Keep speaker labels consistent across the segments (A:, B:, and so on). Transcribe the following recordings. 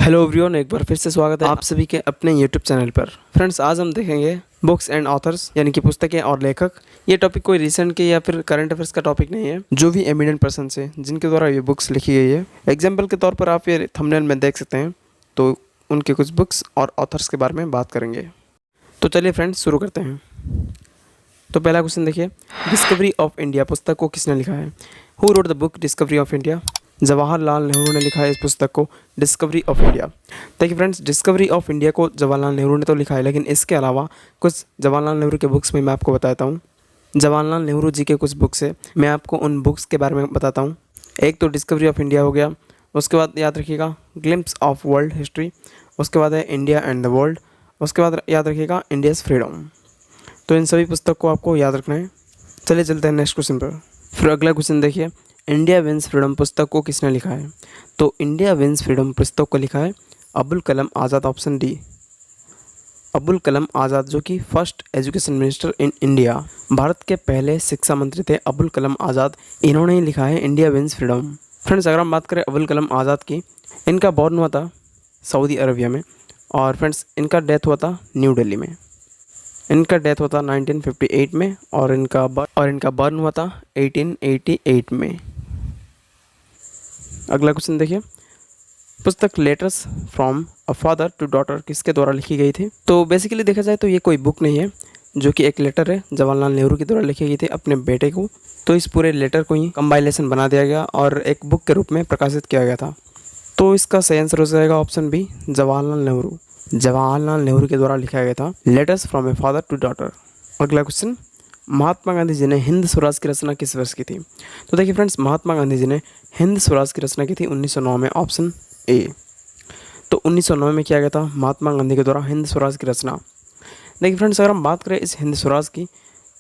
A: Hello everyone, एक बार फिर से स्वागत है आप सभी के अपने यूट्यूब चैनल पर। फ्रेंड्स, आज हम देखेंगे बुक्स एंड ऑथर्स यानी कि पुस्तकें और लेखक। ये टॉपिक कोई रिसेंट के या फिर करंट अफेयर्स का टॉपिक नहीं है। जो भी एमिनेंट पर्सन है जिनके द्वारा ये बुक्स लिखी गई है, एग्जाम्पल के तौर पर आप ये थंबनेल में देख सकते हैं, तो उनके कुछ बुक्स और ऑथर्स के बारे में बात करेंगे। तो चलिए फ्रेंड्स, शुरू करते हैं। तो पहला क्वेश्चन देखिए, डिस्कवरी ऑफ इंडिया पुस्तक को किसने लिखा है? Who wrote the book discovery of India? Jawaharlal Nehru ने लिखा है इस पुस्तक को, डिस्कवरी ऑफ इंडिया। देखिए फ्रेंड्स, डिस्कवरी ऑफ इंडिया को जवाहरलाल नेहरू ने तो लिखा है, लेकिन इसके अलावा कुछ जवाहरलाल नेहरू के बुक्स में मैं आपको बताता हूँ। जवाहरलाल नेहरू जी के कुछ बुक्स है, मैं आपको उन बुक्स के बारे में बताता हूँ। एक तो डिस्कवरी ऑफ इंडिया हो गया, उसके बाद याद रखिएगा ग्लिम्प्स ऑफ वर्ल्ड हिस्ट्री, उसके बाद है इंडिया एंड द वर्ल्ड, उसके बाद याद रखिएगा इंडियाज़ फ्रीडम। तो इन सभी पुस्तक को आपको याद रखना है। चलिए चलते हैं नेक्स्ट क्वेश्चन पर। फिर अगला क्वेश्चन देखिए, इंडिया विंस फ्रीडम पुस्तक को किसने लिखा है? तो इंडिया विंस फ्रीडम पुस्तक को लिखा है अबुल कलाम आज़ाद, ऑप्शन डी। अबुल कलाम आज़ाद, जो कि first education minister in India, Bharat के पहले शिक्षा मंत्री थे अबुल कलाम आज़ाद। इन्होंने ही लिखा है इंडिया विंस फ्रीडम। फ्रेंड्स, अगर हम बात करें अबुल कलाम आज़ाद की, इनका बॉर्न हुआ था सऊदी अरबिया में, और फ्रेंड्स इनका डेथ हुआ था न्यू दिल्ली में। इनका डेथ हुआ था 1958 में, और इनका बर्न हुआ था 1888 में। अगला क्वेश्चन देखिए, पुस्तक letters from a father to daughter किसके द्वारा लिखी गई थी? तो बेसिकली देखा जाए तो ये कोई बुक नहीं है, जो कि एक लेटर है जवाहरलाल नेहरू के द्वारा लिखी गई थी अपने बेटे को। तो इस पूरे लेटर को ही कंपाइलेशन बना दिया गया और एक बुक के रूप में प्रकाशित किया गया था। तो इसका सही आंसर हो जाएगा ऑप्शन बी, जवाहरलाल नेहरू। जवाहरलाल नेहरू के द्वारा लिखा गया था letters from a father to daughter. अगला क्वेश्चन, महात्मा गांधी जी ने हिंद स्वराज की रचना किस वर्ष की थी? तो देखिए फ्रेंड्स, महात्मा गांधी जी ने हिंद स्वराज की रचना की थी 1909 में, ऑप्शन ए। तो 1909 में किया गया था महात्मा गांधी के द्वारा हिंद स्वराज की रचना। देखिए फ्रेंड्स, अगर हम बात करें इस हिंद स्वराज की,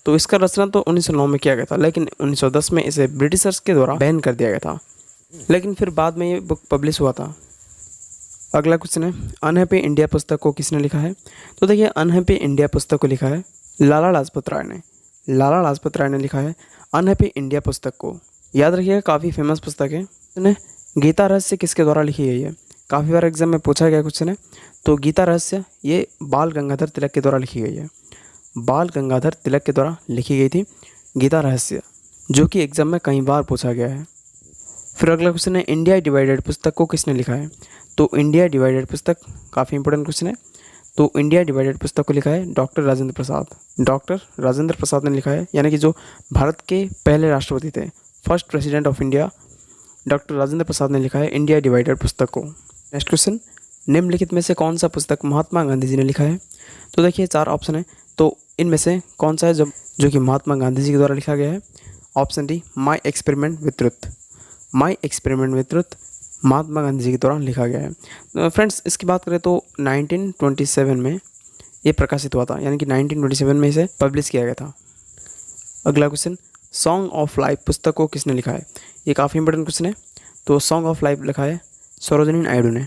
A: तो इसका रचना तो 1909 में किया गया था, लेकिन 1910 में इसे ब्रिटिशर्स के द्वारा बैन कर दिया गया था, लेकिन फिर बाद में ये बुक पब्लिश हुआ था। अगला क्वेश्चन है, अनहैप्पी इंडिया पुस्तक को किसने लिखा है? तो देखिए, अनहैप्पी इंडिया पुस्तक को लिखा है लाला लाजपत राय ने। लाला लाजपत राय ने लिखा है अनहैप्पी इंडिया पुस्तक को। याद रखिएगा, काफ़ी फेमस पुस्तक है। गीता रहस्य किसके द्वारा लिखी गई है? काफ़ी बार एग्जाम में पूछा गया क्वेश्चन है। तो गीता रहस्य ये बाल गंगाधर तिलक के द्वारा लिखी गई है। बाल गंगाधर तिलक के द्वारा लिखी गई थी गीता रहस्य, जो कि एग्जाम में कई बार पूछा गया है। फिर अगला क्वेश्चन है, इंडिया डिवाइडेड पुस्तक को किसने लिखा है? तो इंडिया डिवाइडेड पुस्तक काफ़ी इंपॉर्टेंट क्वेश्चन है। तो इंडिया डिवाइडेड पुस्तक को लिखा है डॉक्टर राजेंद्र प्रसाद। डॉक्टर राजेंद्र प्रसाद ने लिखा है, यानी कि जो भारत के पहले राष्ट्रपति थे, first president of India, doctor Rajendra Prasad ने लिखा है इंडिया डिवाइडेड पुस्तक को। नेक्स्ट क्वेश्चन, निम्नलिखित में से कौन सा पुस्तक महात्मा गांधी जी ने लिखा है? तो देखिए, 4 ऑप्शन है, तो इनमें से कौन सा है जो कि महात्मा गांधी जी के द्वारा लिखा गया है? Option D, my experiment with truth. My experiment with truth Mahatma Gandhi ji के द्वारा लिखा गया है। फ्रेंड्स, इसकी बात करें तो 1927 में ये प्रकाशित हुआ था, यानी कि 1927 में इसे पब्लिश किया गया था। अगला क्वेश्चन, सॉन्ग ऑफ लाइफ पुस्तक को किसने लिखा है? ये काफ़ी इंपॉर्टेंट क्वेश्चन है। तो सॉन्ग ऑफ लाइफ लिखा है सरोजिनी नायडू ने।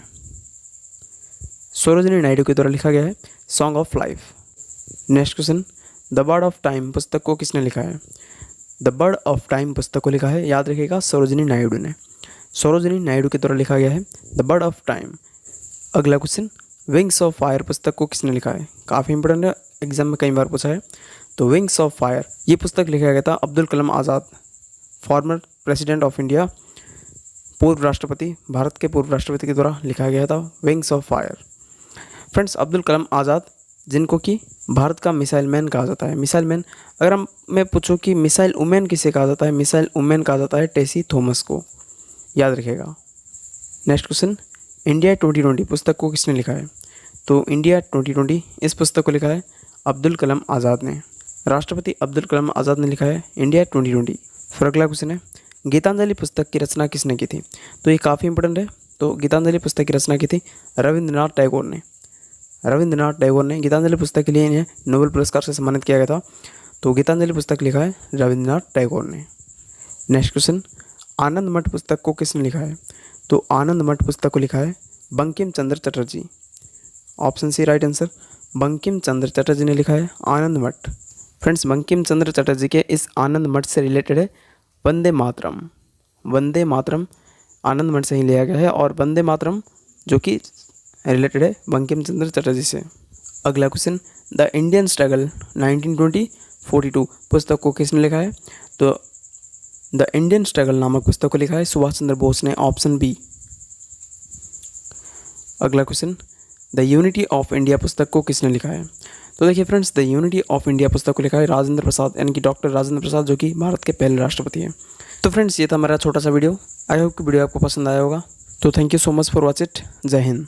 A: सरोजिनी नायडू के द्वारा लिखा गया है song of life. Next question, the bird of time पुस्तक को किसने लिखा है? द बर्ड ऑफ टाइम पुस्तक को लिखा है, याद रखिएगा, सरोजिनी नायडू ने। सरोजिनी नायडू के द्वारा लिखा गया है द बर्ड ऑफ टाइम। अगला क्वेश्चन, विंग्स ऑफ फायर पुस्तक को किसने लिखा है? काफ़ी इंपॉर्टेंट है, एग्जाम में कई बार पूछा है। तो विंग्स ऑफ फायर ये पुस्तक लिखा गया था अब्दुल कलाम आज़ाद, फॉर्मर प्रेसिडेंट ऑफ इंडिया, पूर्व राष्ट्रपति, भारत के पूर्व राष्ट्रपति के द्वारा लिखा गया था wings of fire. Friends, Abdul Kalam Azad, जिनको कि भारत का मिसाइल मैन कहा जाता है। मिसाइल मैन, अगर मैं पूछूं कि मिसाइल वुमेन किसे कहा जाता है? मिसाइल वुमेन कहा जाता है टेसी थॉमस को, याद रखिएगा। नेक्स्ट क्वेश्चन, इंडिया 2020 पुस्तक को किसने लिखा है? तो इंडिया 2020 इस पुस्तक को लिखा है अब्दुल कलाम आज़ाद ने। राष्ट्रपति अब्दुल कलाम आज़ाद ने लिखा है इंडिया 2020। फिर अगला क्वेश्चन है, गीतांजलि पुस्तक की रचना किसने की थी? तो ये काफ़ी इंपॉर्टेंट है। तो गीतांजलि पुस्तक की रचना की थी रविंद्रनाथ टैगोर ने। रविंद्रनाथ टैगोर ने गीतांजलि पुस्तक के लिए इन्हें नोबेल पुरस्कार से सम्मानित किया गया था। तो गीतांजलि पुस्तक लिखा है रविंद्रनाथ टैगोर ने। नेक्स्ट क्वेश्चन, आनंद मठ पुस्तक को किसने लिखा है? तो आनंद मठ पुस्तक को लिखा है Bankim Chandra Chatterjee. Option C right answer, Bankim Chandra Chatterjee ने लिखा है आनंद मठ। फ्रेंड्स, बंकिम चंद्र चटर्जी के इस आनंद मठ से रिलेटेड है वंदे मातरम। वंदे मातरम आनंद मठ से ही लिया गया है, और वंदे मातरम जो कि रिलेटेड है बंकिम चंद्र चटर्जी से। अगला क्वेश्चन, द इंडियन स्ट्रगल 1920-42 पुस्तक को किसने लिखा है? तो द इंडियन स्ट्रगल नामक पुस्तक को लिखा है सुभाष चंद्र बोस ने, ऑप्शन बी। अगला question, the unity of India पुस्तक को किसने लिखा है? तो देखिए friends, the unity of India पुस्तक को लिखा है राजेंद्र प्रसाद, यानी कि डॉक्टर राजेंद्र प्रसाद, जो कि भारत के पहले राष्ट्रपति हैं। तो फ्रेंड्स, ये था मेरा छोटा सा वीडियो। आई होप कि वीडियो आपको पसंद आया होगा। तो thank you so much for watch it. जय हिंद।